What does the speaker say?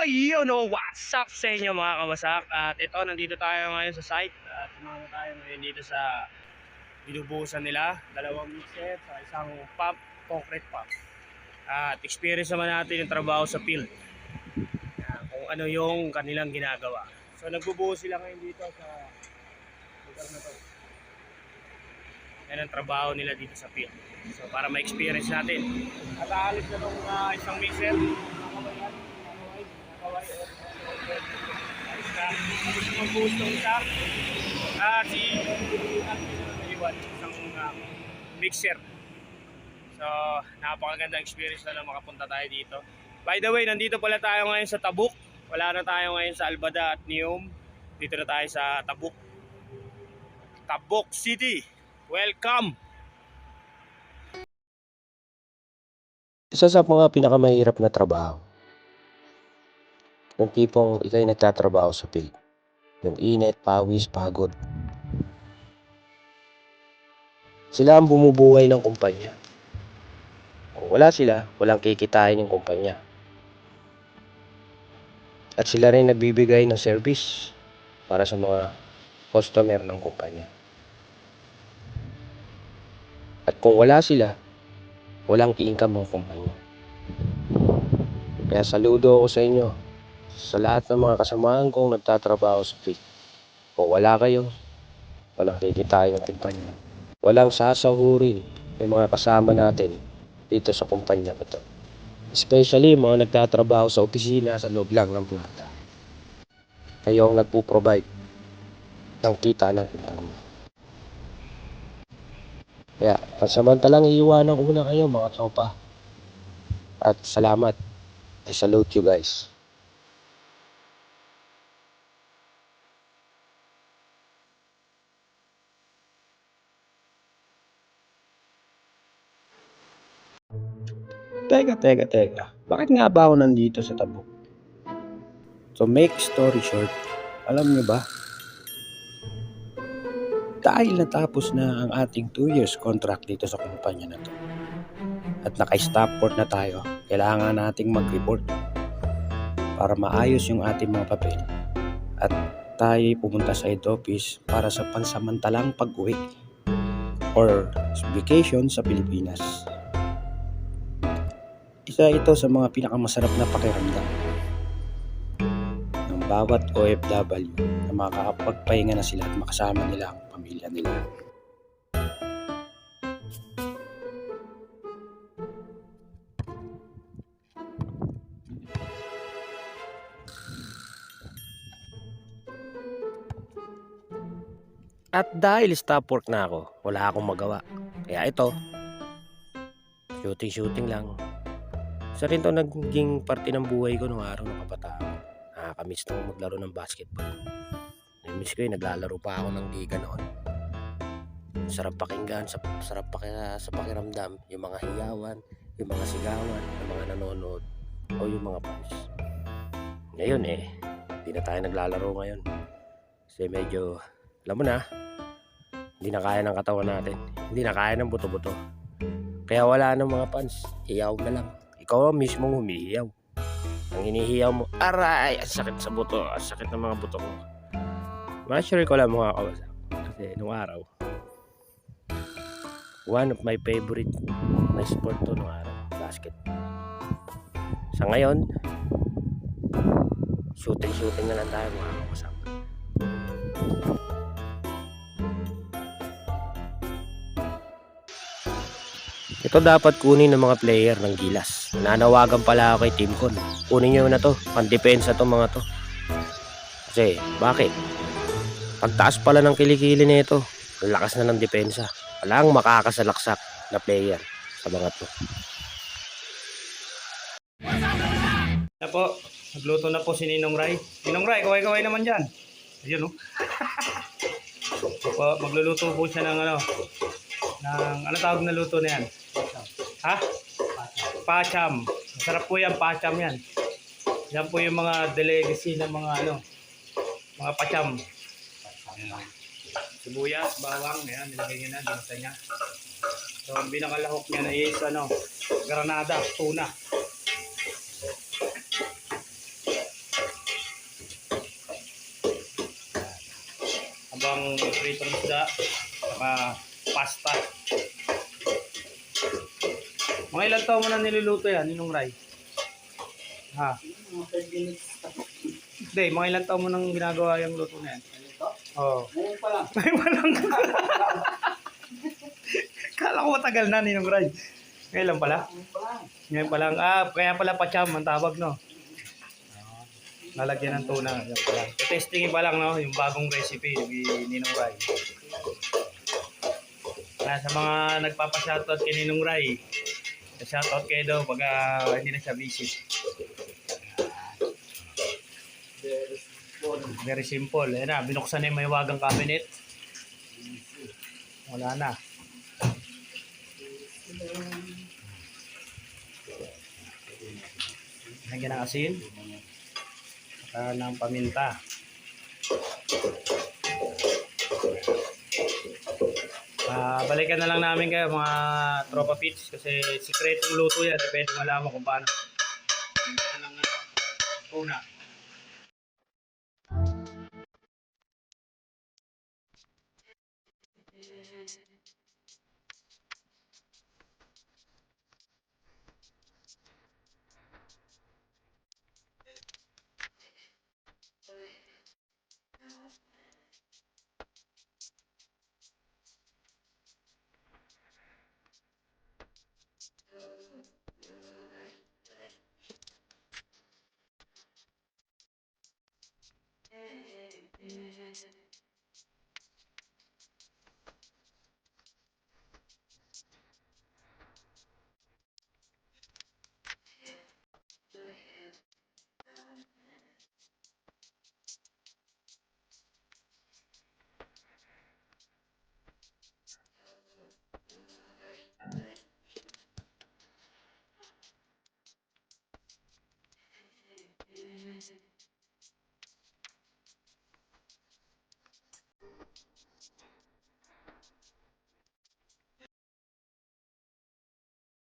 Ayun o, what's up sa inyo mga kawasak. At ito, nandito tayo ngayon sa site. At sumama tayo ngayon dito sa binubuhusan nila. Dalawang mixer sa isang pump, concrete pump. At experience naman natin yung trabaho sa field. Kung ano yung kanilang ginagawa. So nagbubuhos sila ngayon dito sa lugar na to. Yan ang trabaho nila dito sa field. So para ma-experience natin. At aalis na itong isang mixer. Mag-boost ng isa isang mixer. So napakaganda experience na makapunta tayo dito. By the way, nandito pala tayo ngayon sa Tabuk. Wala na tayo ngayon sa Albada at Neom. Dito na tayo sa Tabuk, Tabuk City. Welcome. Isa sa mga pinakamahirap na trabaho, yung tipong ikay nagtatrabaho sa field. Yung init, pawis, pagod. Sila ang bumubuhay ng kumpanya. Kung wala sila, walang kikitain yung kumpanya. At sila rin nagbibigay ng service para sa mga customer ng kumpanya. At kung wala sila, walang ki-income ng kumpanya. Kaya saludo ako sa inyo, sa lahat ng mga kasamahan kong nagtatrabaho sa field. Kung wala kayo, walang kikitain ng kumpanya. Walang sasahurin yung mga kasama natin dito sa kumpanya na to. Especially mga nagtatrabaho sa opisina sa loob lang ng planta. Kayo ang nagpo-provide ng kita ng kumpanya. Kaya pansamantalang iiwanan ko na kayo mga tropa. At salamat. I salute you guys. Teka. Bakit nga ba ako nandito sa Tabuk? So make story short, alam niyo ba? Dahil natapos na ang ating 2 years contract dito sa kumpanya na to. At naka-stop port na tayo, kailangan nating mag-report para maayos yung ating mga papel. At tayo pumunta sa head office para sa pansamantalang pag-uwi or vacation sa Pilipinas. Isa ito sa mga pinakamasarap na pakiramdam ng bawat OFW na makakapagpahinga na sila at makasama nila ang pamilya nila. At dahil stop work na ako, wala akong magawa. Kaya ito, shooting lang. Isa rin ito naging parte ng buhay ko nung araw ng kabataan. Nakakamiss na maglaro ng basketball. Namiss ko naglalaro pa ako ng liga noon. Sarap pakinggan, sarap sa pakiramdam, yung mga hiyawan, yung mga sigawan, yung mga nanonood, o yung mga fans. Ngayon hindi na tayo naglalaro ngayon. Kasi medyo, alam mo na, hindi na kaya ng katawan natin. Hindi na kaya ng buto-buto. Kaya wala ng mga fans. Hiyaw na lang. Ikaw mismo humihiyaw. Ang hinihiyaw mo, aray! Ang sakit sa buto. Ang sakit ng mga buto ko. Ma-share ko lang mga kawasak. Kasi nung araw, one of my favorite na sport to nung araw. Basket. Sa ngayon, shooting na lang tayo mga kawasak. Ito dapat kunin ng mga player ng Gilas. Nanawagan pala ako kay Team Con. Kunin nyo na to. Pandepensa to mga to. Kasi, bakit? Pagtaas pala ng kilikili nito, lakas na ng depensa. Walang makakasalaksak na player sa mga to. Na po, nagluto na po si Ninong Ray. Ninong Ray, kaway-kaway naman dyan. Ayun po, magluluto po siya ng ano tawag na luto na yan? Ha? Pacham. Masarap po yan, pacham yan. Yan po yung mga delicacy ng mga mga pacham. Sibuyas, bawang, ayan, nilagay niya na, dinasa niya. So, ang binakalahok niya na is, granada, tuna. ng pritong isda, saka pasta. Mga ilang taon mo na niluluto yan, Ninong Ray? Ha? Mga 5 minutes. Hindi, mga ilang taon mo nang ginagawa yung luto na yan? Ito? Oo. Ngayon pa lang. Ay, walang... Kala ko matagal na, Ninong Ray. Ngayon lang pala? Ngayon pa lang. Ngayon pa lang. Ah, kaya pala pacham ang tawag, no? Lalagyan ng tuna. Yan pala. Testingin pa lang, no? Yung bagong recipe ni Ninong Ray. Sa mga nagpapa-shoutout kay Ninong Ray, shoutout kayo daw pag hindi na siya busy. Very simple. Ayan na, binuksan na yung may wagang cabinet. Wala na. Lagyan ng asin. Saka ng paminta. Balikan na lang namin kayo mga tropa pits kasi sikretong luto yan. Depende malaman kung paano. Tuna.